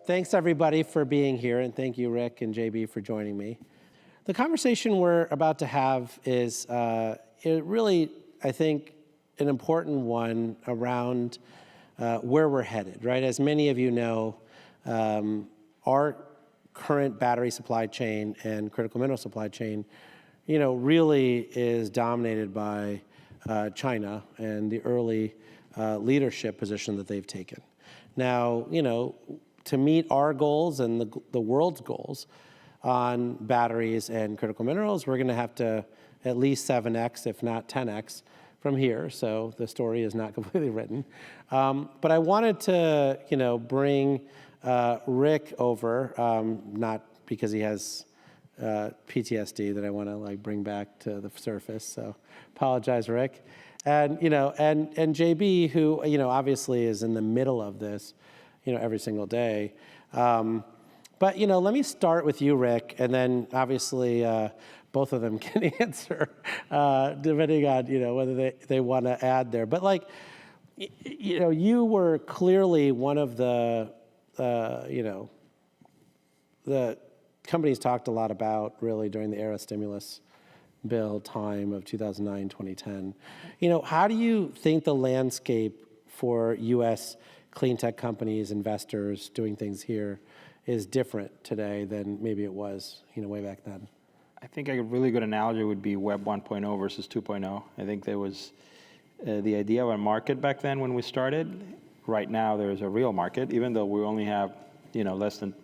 thanks everybody for being here, and thank you, Rick and JB, for joining me. The conversation we're about to have is really, I think, an important one around where we're headed, right? As many of you know, our current battery supply chain and critical mineral supply chain, really is dominated by China and the early leadership position that they've taken. Now, to meet our goals and the world's goals on batteries and critical minerals, we're going to have to at least 7x, if not 10x, from here. So the story is not completely written. But I wanted to, bring Rick over, not because he has PTSD that I want to bring back to the surface. So apologize, Rick. And and JB, who obviously is in the middle of this, every single day. But let me start with you, Rick, and then obviously both of them can answer depending on whether they want to add there. But you were clearly one of the the companies talked a lot about really during the era stimulus bill time of 2009, 2010. How do you think the landscape for U.S. clean tech companies, investors doing things here is different today than maybe it was, way back then? I think a really good analogy would be Web 1.0 versus 2.0. I think there was the idea of a market back then when we started. Right now, there's a real market, even though we only have, less than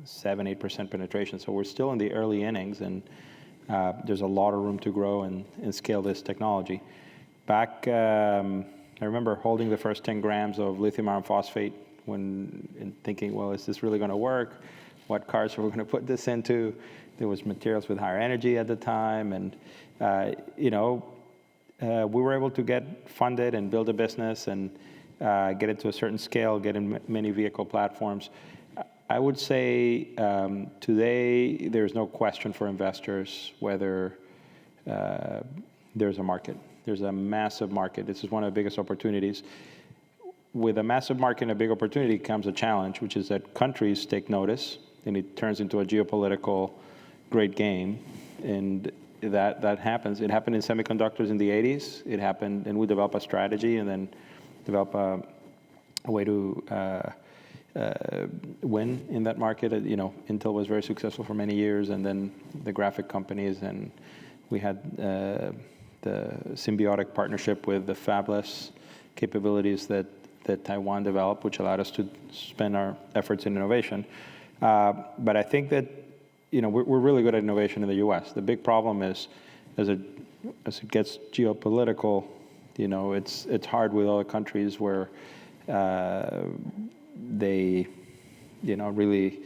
7-8% penetration. So we're still in the early innings, and there's a lot of room to grow and scale this technology. Back, I remember holding the first 10 grams of lithium iron phosphate and thinking, well, is this really going to work? What cars are we going to put this into? There was materials with higher energy at the time, and we were able to get funded and build a business and get it to a certain scale, get in many vehicle platforms. I would say today there's no question for investors whether there's a market. There's a massive market. This is one of the biggest opportunities. With a massive market and a big opportunity comes a challenge, which is that countries take notice, and it turns into a geopolitical great game. And that happens. It happened in semiconductors in the 80s. It happened, and we developed a strategy and then developed a way to win in that market. Intel was very successful for many years, and then the graphic companies, and we had the symbiotic partnership with the fabless capabilities that Taiwan developed, which allowed us to spend our efforts in innovation. But I think that we're really good at innovation in the U.S. The big problem is, as it gets geopolitical, it's hard with other countries where they, really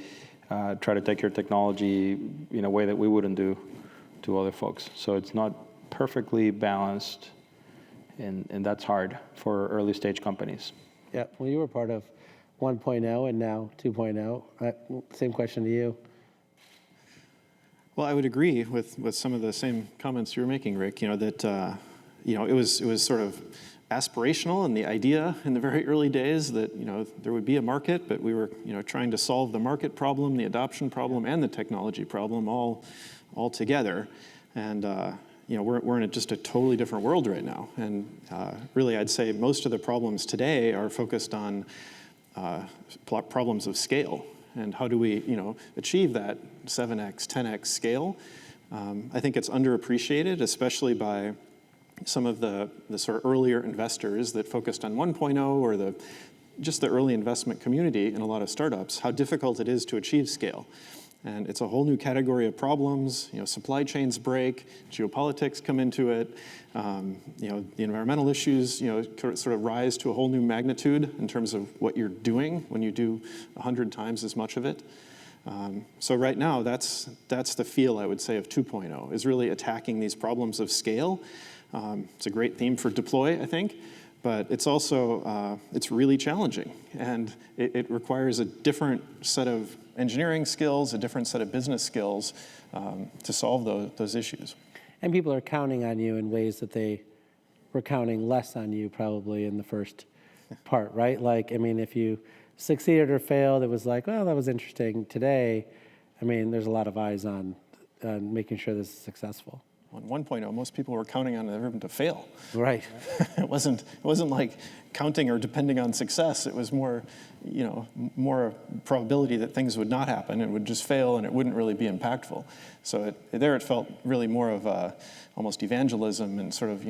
try to take your technology in a way that we wouldn't do to other folks. So it's not perfectly balanced, and that's hard for early stage companies. Yeah, well, you were part of 1.0 and now 2.0. Same question to you. Well, I would agree with some of the same comments you were making, Rick. That it was sort of aspirational, and the idea in the very early days that there would be a market, but we were trying to solve the market problem, the adoption problem, and the technology problem all together. And we're in just a totally different world right now. And really, I'd say most of the problems today are focused on problems of scale. And how do we, achieve that 7x, 10x scale? I think it's underappreciated, especially by some of the sort of earlier investors that focused on 1.0 or just the early investment community in a lot of startups, how difficult it is to achieve scale. And it's a whole new category of problems. Supply chains break, geopolitics come into it. The environmental issues, sort of rise to a whole new magnitude in terms of what you're doing when you do 100 times as much of it. So right now, that's the feel, I would say, of 2.0, is really attacking these problems of scale. It's a great theme for Deploy, I think. But it's also, it's really challenging. And it requires a different set of engineering skills, a different set of business skills to solve those issues. And people are counting on you in ways that they were counting less on you probably in the first part, right? If you succeeded or failed, it was like, well, that was interesting. Today, I mean, there's a lot of eyes on making sure this is successful. On 1.0, most people were counting on everyone to fail. Right. It wasn't like counting or depending on success. It was more, more probability that things would not happen. It would just fail, and it wouldn't really be impactful. So it felt really more of almost evangelism and sort of,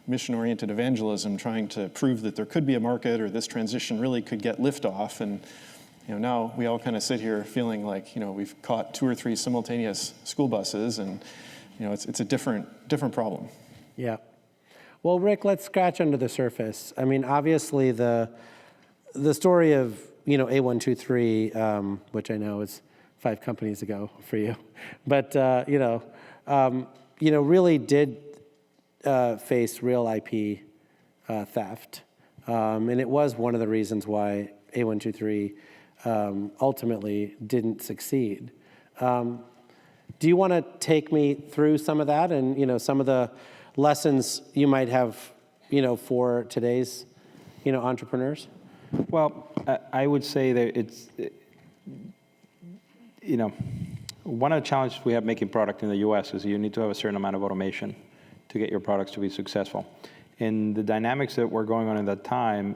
mission-oriented evangelism, trying to prove that there could be a market or this transition really could get liftoff. And now we all kind of sit here feeling like we've caught 2 or 3 simultaneous school buses, and it's a different problem. Yeah. Well, Rick, let's scratch under the surface. I mean, obviously the story of A123, which I know is 5 companies ago for you, but really did face real IP theft, and it was one of the reasons why A123 ultimately didn't succeed. Do you want to take me through some of that and, some of the lessons you might have, for today's, entrepreneurs? Well, I would say that it's, one of the challenges we have making product in the US is you need to have a certain amount of automation to get your products to be successful. In the dynamics that were going on at that time,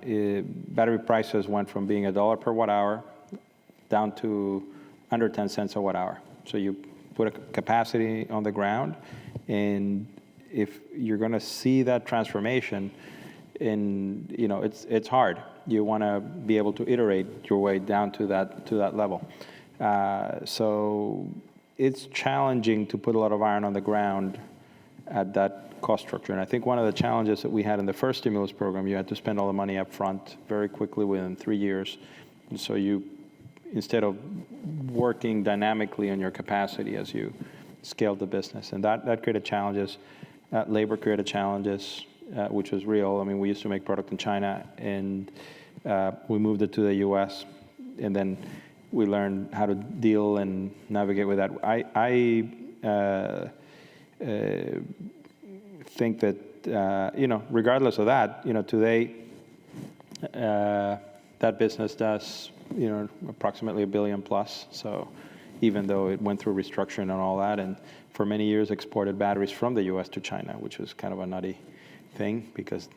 battery prices went from being $1 per watt hour down to under 10 cents a watt hour. So you put a capacity on the ground, and if you're going to see that transformation, and it's hard. You want to be able to iterate your way down to that level. So it's challenging to put a lot of iron on the ground at that cost structure. And I think one of the challenges that we had in the first stimulus program, you had to spend all the money up front very quickly within 3 years. And so instead of working dynamically on your capacity as you scaled the business. And that created challenges. Labor created challenges, which was real. I mean, we used to make product in China, and we moved it to the US, and then we learned how to deal and navigate with that. I think that, regardless of that, today, that business does approximately $1 billion plus. So even though it went through restructuring and all that, and for many years exported batteries from the US to China, which was kind of a nutty thing because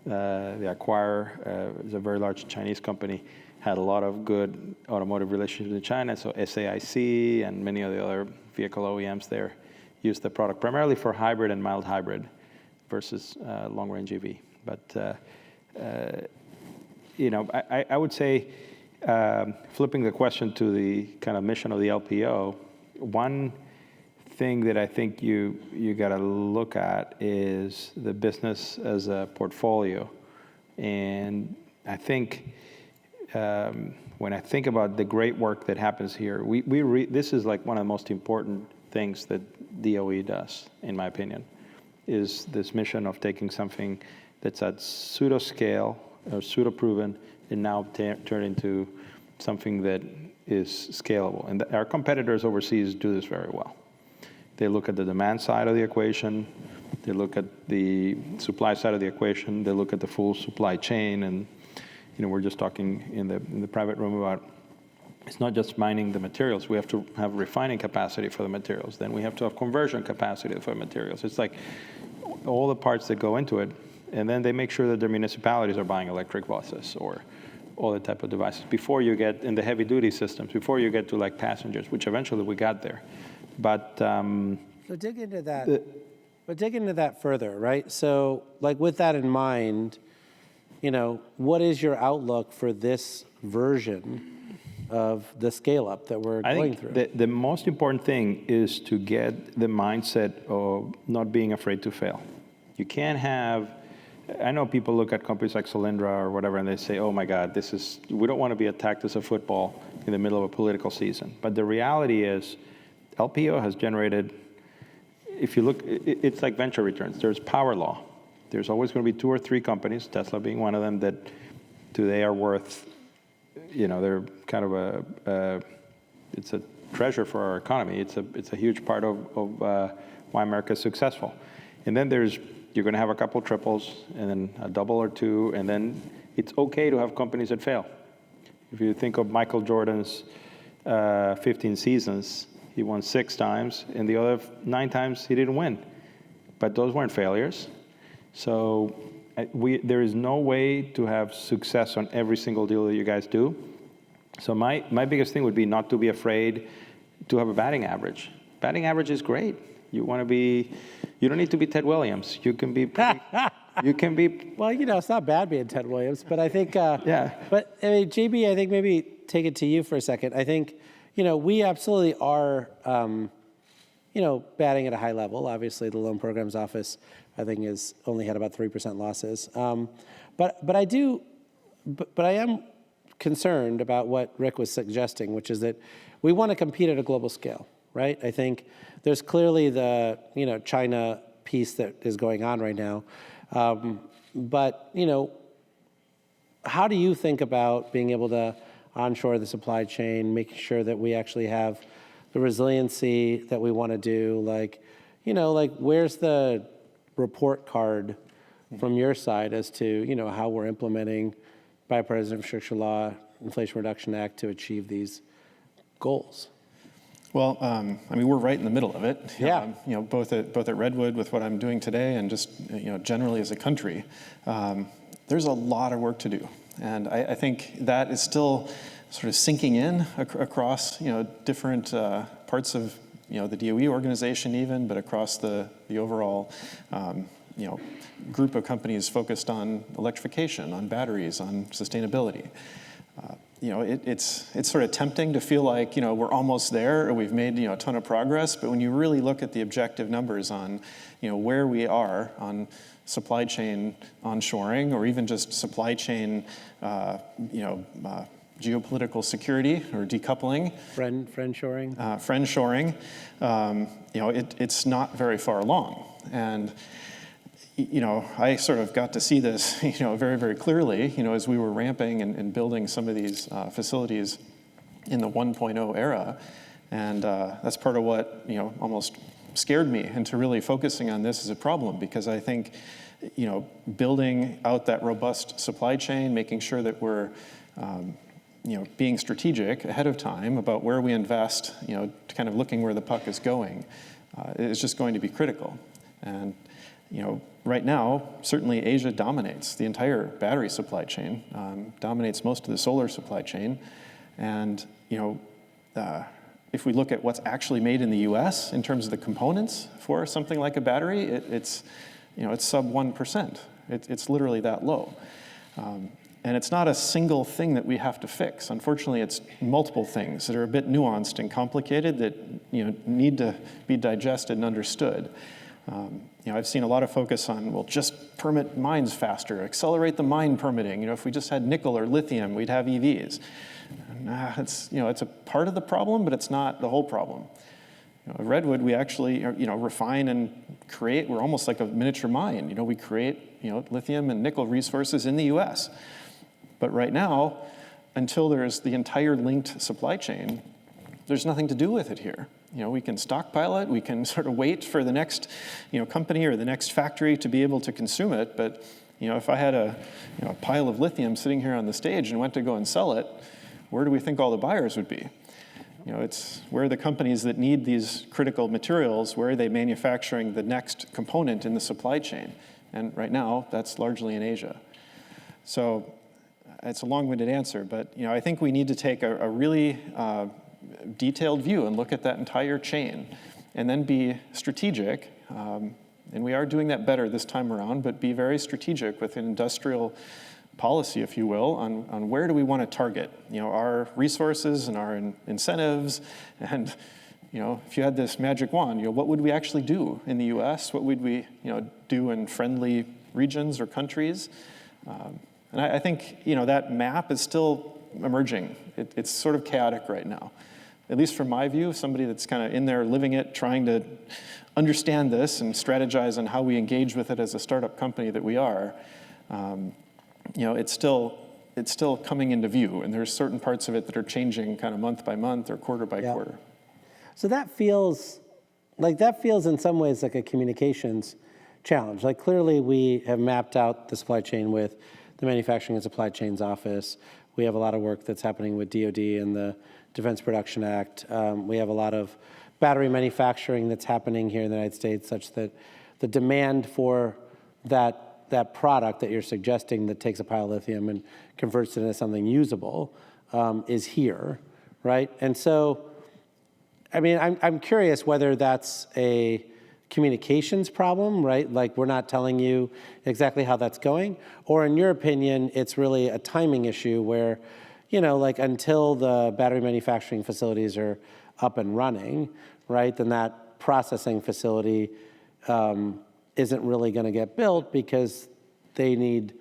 the acquirer is a very large Chinese company, had a lot of good automotive relationships in China. So SAIC and many of the other vehicle OEMs there used the product primarily for hybrid and mild hybrid versus long-range EV. But I would say, flipping the question to the kind of mission of the LPO, one thing that I think you got to look at is the business as a portfolio. And I think when I think about the great work that happens here, this is like one of the most important things that DOE does, in my opinion, is this mission of taking something that's at pseudo scale or pseudo proven and now turn into something that is scalable. And our competitors overseas do this very well. They look at the demand side of the equation, they look at the supply side of the equation, they look at the full supply chain, and we're just talking in the private room about it's not just mining the materials. We have to have refining capacity for the materials. Then we have to have conversion capacity for materials. It's like all the parts that go into it, and then they make sure that their municipalities are buying electric buses or all the type of devices before you get in the heavy duty systems, before you get to like passengers, which eventually we got there. But so dig into that. But dig into that further, right? So like with that in mind, what is your outlook for this version of the scale up that we're going through? I think the most important thing is to get the mindset of not being afraid to fail. You can't have, I know people look at companies like Solyndra or whatever, and they say, oh my God, we don't want to be attacked as a football in the middle of a political season. But the reality is, LPO has generated, if you look, it's like venture returns. There's power law. There's always going to be 2 or 3 companies, Tesla being one of them, that today are worth, they're kind of it's a treasure for our economy. It's a huge part of why America is successful. And then you're going to have a couple triples, and then a double or 2, and then it's okay to have companies that fail. If you think of Michael Jordan's 15 seasons, he won 6 times, and the other 9 times he didn't win. But those weren't failures. So there is no way to have success on every single deal that you guys do. So my biggest thing would be not to be afraid to have a batting average. Batting average is great. You want to be, you don't need to be Ted Williams. You can be pretty, you can be. Well, it's not bad being Ted Williams, but I think, Yeah. But I mean, JB, I think maybe take it to you for a second. I think, we absolutely are, batting at a high level. Obviously, the loan programs office, I think, is only had about 3% losses. But I am concerned about what Rick was suggesting, which is that we want to compete at a global scale, right? I think there's clearly the, China piece that is going on right now. But, how do you think about being able to onshore the supply chain, making sure that we actually have the resiliency that we want to do? Like, where's the report card from your side as to, how we're implementing bipartisan infrastructure law, Inflation Reduction Act to achieve these goals? Well, we're right in the middle of it. Yeah. Both at Redwood with what I'm doing today and just, generally as a country, there's a lot of work to do. And I think that is still sort of sinking in across, different parts of, the DOE organization even, but across the overall, group of companies focused on electrification, on batteries, on sustainability. It's sort of tempting to feel like, we're almost there or we've made, a ton of progress. But when you really look at the objective numbers on, where we are on supply chain onshoring or even just supply chain, geopolitical security or decoupling. Friendshoring. Friendshoring, it's not very far along. And I sort of got to see this, very, very clearly, as we were ramping and building some of these facilities in the 1.0 era. And that's part of what, almost scared me into really focusing on this as a problem, because I think, building out that robust supply chain, making sure that we're, being strategic ahead of time about where we invest, kind of looking where the puck is going, is just going to be critical. And, right now, certainly Asia dominates the entire battery supply chain, dominates most of the solar supply chain. And, if we look at what's actually made in the US in terms of the components for something like a battery, it's sub 1%. It's literally that low. And it's not a single thing that we have to fix. Unfortunately, it's multiple things that are a bit nuanced and complicated that need to be digested and understood. I've seen a lot of focus on, just permit mines faster, accelerate the mine permitting. If we just had nickel or lithium, we'd have EVs. It's a part of the problem, but it's not the whole problem. At Redwood, we actually, refine and create. We're almost like a miniature mine. We create, lithium and nickel resources in the U.S. But right now, until there's the entire linked supply chain, there's nothing to do with it here. We can stockpile it. We can sort of wait for the next, company or the next factory to be able to consume it. But, if I had a pile of lithium sitting here on the stage and went to go and sell it, where do we think all the buyers would be? It's where are the companies that need these critical materials, where are they manufacturing the next component in the supply chain? And right now, that's largely in Asia. So it's a long-winded answer, but I think we need to take a really detailed view and look at that entire chain and then be strategic. And we are doing that better this time around, but be very strategic with an industrial policy, if you will, on where do we want to target, our resources and our incentives. And, if you had this magic wand, what would we actually do in the U.S.? What would we, do in friendly regions or countries? And I think, that map is still emerging. It's sort of chaotic right now. At least from my view, somebody that's kind of in there living it, trying to understand this and strategize on how we engage with it as a startup company that we are. It's still coming into view, and there's certain parts of it that are changing kind of month by month or quarter by quarter. So that feels in some ways like a communications challenge. Like clearly we have mapped out the supply chain with the Manufacturing and Supply Chains Office, We have a lot of work that's happening with DoD and the Defense Production Act. We have a lot of battery manufacturing that's happening here in the United States, such that the demand for that product that you're suggesting that takes a pile of lithium and converts it into something usable is here, right? And so, I mean, I'm curious whether that's a communications problem, right? Like we're not telling you exactly how that's going, or in your opinion, it's really a timing issue where, you know, like until the battery manufacturing facilities are up and running, right, then that processing facility isn't really going to get built because they need,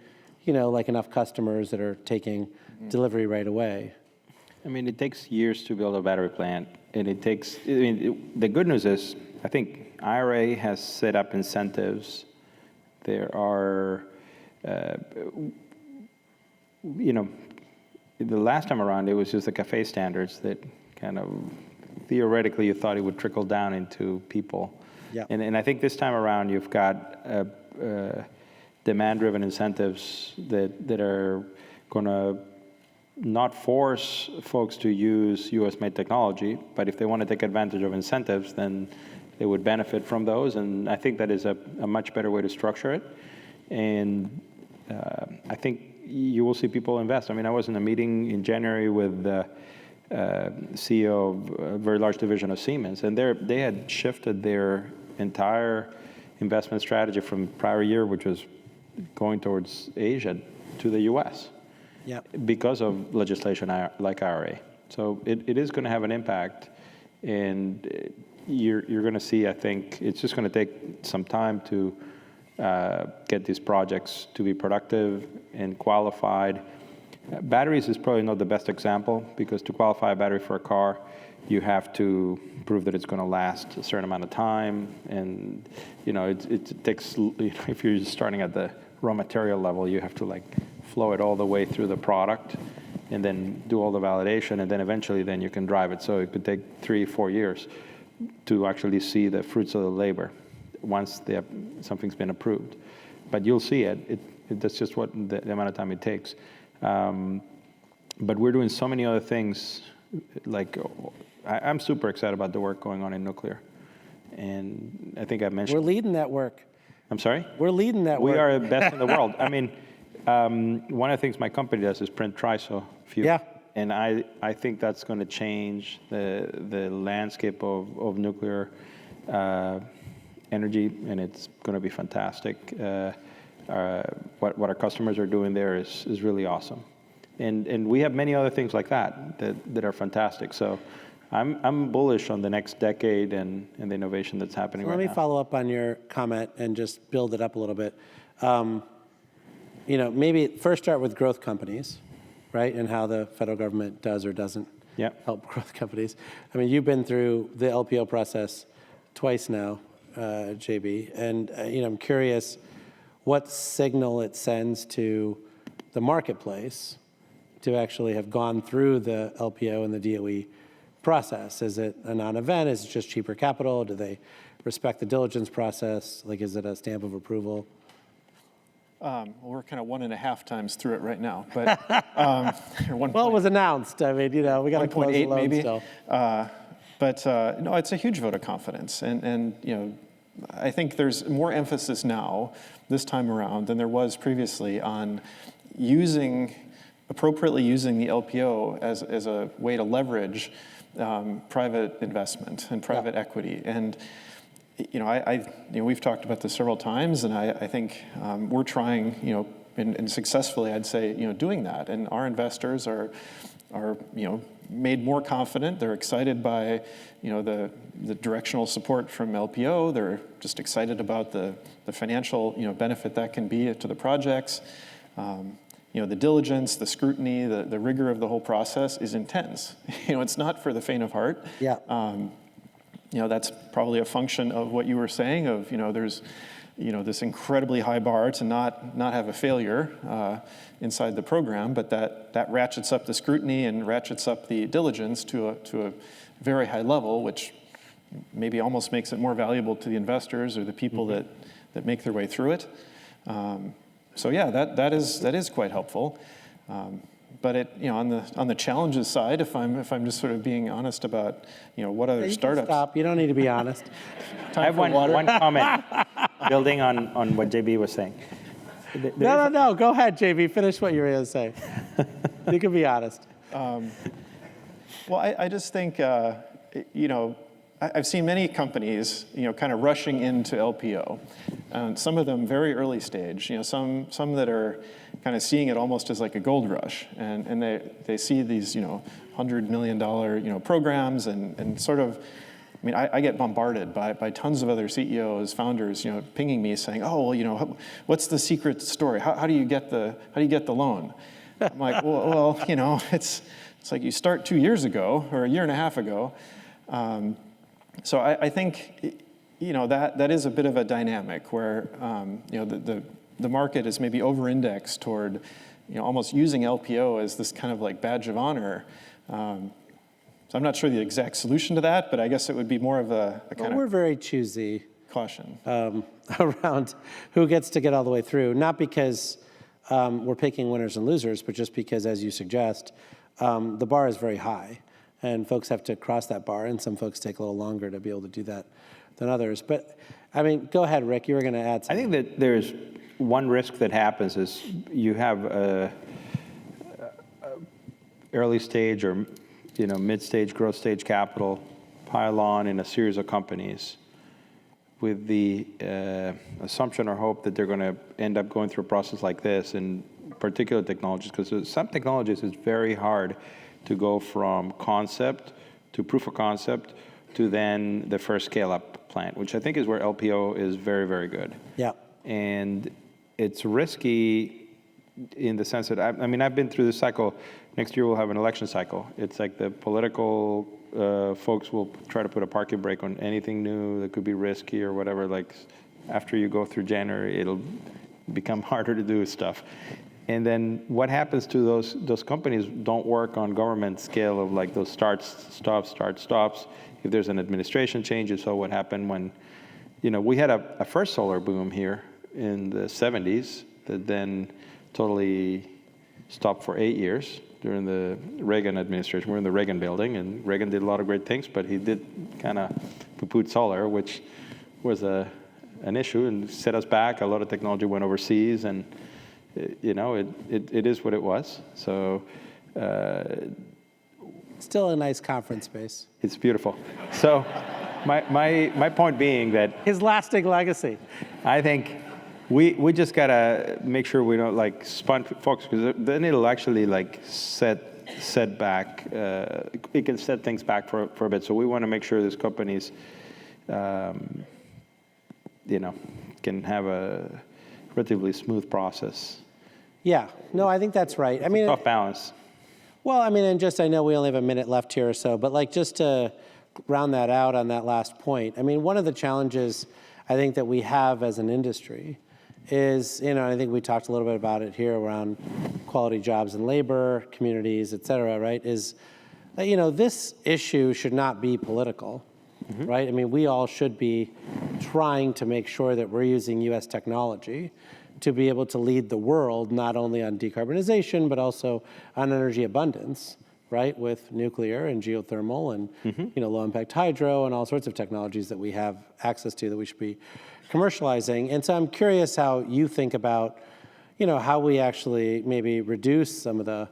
you know, like enough customers that are taking delivery right away. I mean, it takes years to build a battery plant, and it takes, I mean, the good news is, I think IRA has set up incentives. There are, you know, the last time around, it was just the CAFE standards that kind of, theoretically, you thought it would trickle down into people. Yeah. And I think this time around, you've got demand-driven incentives that are going to not force folks to use US-made technology, but if they want to take advantage of incentives, then they would benefit from those. And I think that is a much better way to structure it. And I think you will see people invest. I mean, I was in a meeting in January with the CEO of a very large division of Siemens, and they had shifted their entire investment strategy from prior year, which was going towards Asia, to the US. Yeah. Because of legislation like IRA. So it is going to have an impact, and you're going to see, I think, it's just going to take some time to get these projects to be productive and qualified. Batteries is probably not the best example, because to qualify a battery for a car, you have to prove that it's going to last a certain amount of time, and you know it takes. You know, if you're starting at the raw material level, you have to like flow it all the way through the product, and then do all the validation, and then eventually then you can drive it. So it could take 3-4 years to actually see the fruits of the labor once something's been approved. But you'll see it. That's just what the amount of time it takes. But we're doing so many other things. Like I'm super excited about the work going on in nuclear, and I think I mentioned. We're leading that work. I'm sorry? We're leading that work. We are the best in the world. I mean, one of the things my company does is print TRISO fuel. Yeah. And I think that's going to change the landscape of nuclear energy, and it's going to be fantastic. What our customers are doing there is really awesome. And we have many other things like that are fantastic. So I'm bullish on the next decade and the innovation that's happening right now. Let me follow up on your comment and just build it up a little bit. You know, maybe first start with growth companies, right? And how the federal government does or doesn't help growth companies. I mean, you've been through the LPO process twice now, JB, and you know, I'm curious what signal it sends to the marketplace to actually have gone through the LPO and the DOE process. Is it a non-event? Is it just cheaper capital? Do they respect the diligence process? Like, is it a stamp of approval? Well, we're kind of 1.5 times through it right now, but well, it was announced. I mean, you know, we got to close the loan maybe. Still. But no, it's a huge vote of confidence, and you know, I think there's more emphasis now this time around than there was previously on appropriately using the LPO as a way to leverage private investment and private equity. And you know, we've talked about this several times, and I think we're trying, you know, and successfully, I'd say, you know, doing that. And our investors are you know, made more confident. They're excited by, you know, the directional support from LPO. They're just excited about the financial, you know, benefit that can be to the projects. You know, the diligence, the scrutiny, the rigor of the whole process is intense. You know, it's not for the faint of heart. Yeah. You know, that's probably a function of what you were saying of, you know, there's, you know, this incredibly high bar to not have a failure inside the program, but that ratchets up the scrutiny and ratchets up the diligence to a very high level, which maybe almost makes it more valuable to the investors or the people that make their way through it. So yeah, that is quite helpful. but on the challenges side, if I'm just sort of being honest about what other You can startups. stop. You don't need to be honest. I have one comment building on what JB was saying. No. Go ahead, JB. Finish what you were going to say. You can be honest. Well, I just think, I've seen many companies, kind of rushing into LPO. Some of them very early stage, some that are kind of seeing it almost as like a gold rush. And they see these, $100 million, programs and sort of, I get bombarded by tons of other CEOs, founders, pinging me saying, oh, well, what's the secret story? How do you get the loan? I'm like, well, it's like you start 2 years ago or a year and a half ago. So I think, that is a bit of a dynamic where, the market is maybe over-indexed toward, almost using LPO as this kind of like badge of honor. So I'm not sure the exact solution to that, but I guess it would be more of a kind We're of very choosy caution. around who gets to get all the way through, not because we're picking winners and losers, but just because, as you suggest, the bar is very high, and folks have to cross that bar, and some folks take a little longer to be able to do that than others. But, go ahead, Rick, you were going to add something. I think that there's one risk that happens is you have a early stage or mid-stage, growth stage capital pile on in a series of companies with the assumption or hope that they're going to end up going through a process like this in particular technologies, because some technologies it's very hard to go from concept to proof of concept to then the first scale-up plant, which I think is where LPO is very, very good. Yeah. And it's risky in the sense that, I've been through this cycle. Next year we'll have an election cycle. It's like the political folks will try to put a parking brake on anything new that could be risky or whatever. Like after you go through January, it'll become harder to do stuff. And then what happens to those companies don't work on government scale of like those starts, stops. If there's an administration change, you saw what happened when, we had a first solar boom here in the 70s that then totally stopped for 8 years during the Reagan administration. We're in the Reagan building, and Reagan did a lot of great things, but he did kind of poo-pooed solar, which was an issue and set us back. A lot of technology went overseas, and it is what it was. So Still a nice conference space. it's beautiful. So my point being that His lasting legacy. I think we just gotta make sure we don't like spun folks, because then it'll actually like set back. It can set things back for a bit. So we want to make sure these companies, can have a relatively smooth process. Yeah. No, I think that's right. Tough balance. Well, and just I know we only have a minute left here or so, but like just to round that out on that last point, one of the challenges I think that we have as an industry is, I think we talked a little bit about it here around quality jobs and labor, communities, et cetera, right, is, this issue should not be political, right? We all should be trying to make sure that we're using U.S. technology to be able to lead the world, not only on decarbonization, but also on energy abundance, right, with nuclear and geothermal and low-impact hydro and all sorts of technologies that we have access to that we should be commercializing. And so I'm curious how you think about, how we actually maybe reduce some of the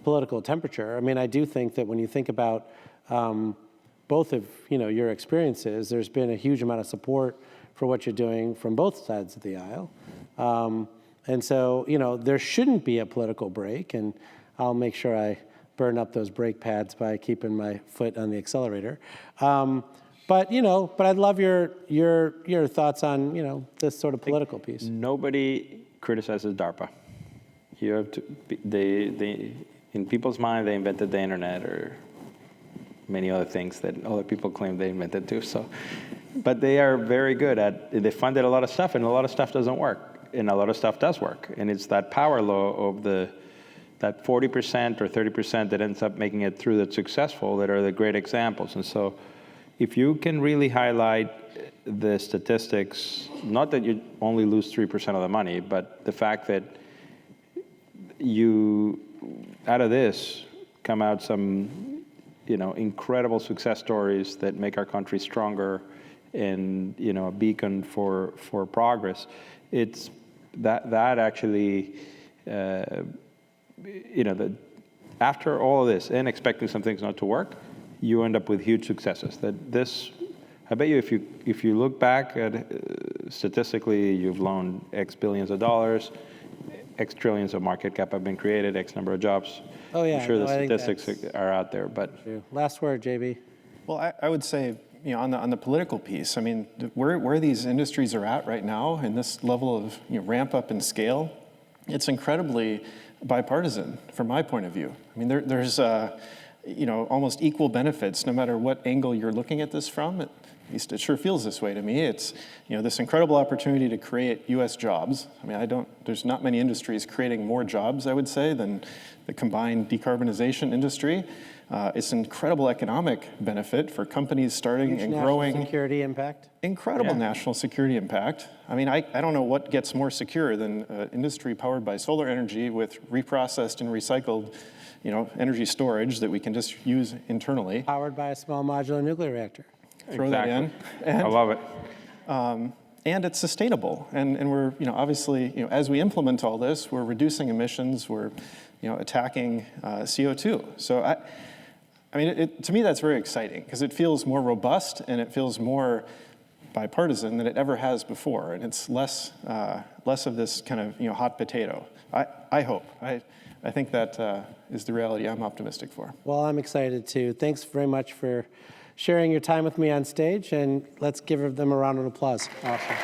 political temperature. I do think that when you think about both of your experiences, there's been a huge amount of support for what you're doing from both sides of the aisle. And so, there shouldn't be a political break, and I'll make sure I burn up those brake pads by keeping my foot on the accelerator. But I'd love your thoughts on, this sort of political piece. Nobody criticizes DARPA. You have to, they in people's mind, they invented the internet or many other things that other people claim they invented too. So, but they are very good they funded a lot of stuff, and a lot of stuff doesn't work. And a lot of stuff does work. And it's that power law of that 40% or 30% that ends up making it through that's successful that are the great examples. And so if you can really highlight the statistics, not that you only lose 3% of the money, but the fact that you out of this come out some, incredible success stories that make our country stronger and, a beacon for progress. It's that actually, after all of this and expecting some things not to work, you end up with huge successes. I bet you if you look back at statistically, you've loaned X billions of dollars, X trillions of market cap have been created, X number of jobs. Oh, yeah. I'm sure No, I the think statistics are out there, but True. Last word, JB. Well, I would say, on the political piece, I mean, where these industries are at right now, and this level of ramp up and scale, it's incredibly bipartisan from my point of view. I mean, there's almost equal benefits no matter what angle you're looking at this from. At least it sure feels this way to me. It's this incredible opportunity to create U.S. jobs. I mean, there's not many industries creating more jobs, I would say, than the combined decarbonization industry. It's an incredible economic benefit for companies starting Huge and national growing. security impact. Incredible Yeah. national security impact. I mean, I don't know what gets more secure than industry powered by solar energy with reprocessed and recycled, energy storage that we can just use internally. Powered by a small modular nuclear reactor. Throw that in. I love it. And it's sustainable. And we're, obviously, as we implement all this, we're reducing emissions, we're, attacking CO2. So I mean, to me, that's very exciting because it feels more robust and it feels more bipartisan than it ever has before. And it's less of this kind of, hot potato. I hope. I think that is the reality I'm optimistic for. Well, I'm excited too. Thanks very much for sharing your time with me on stage, and let's give them a round of applause. Awesome.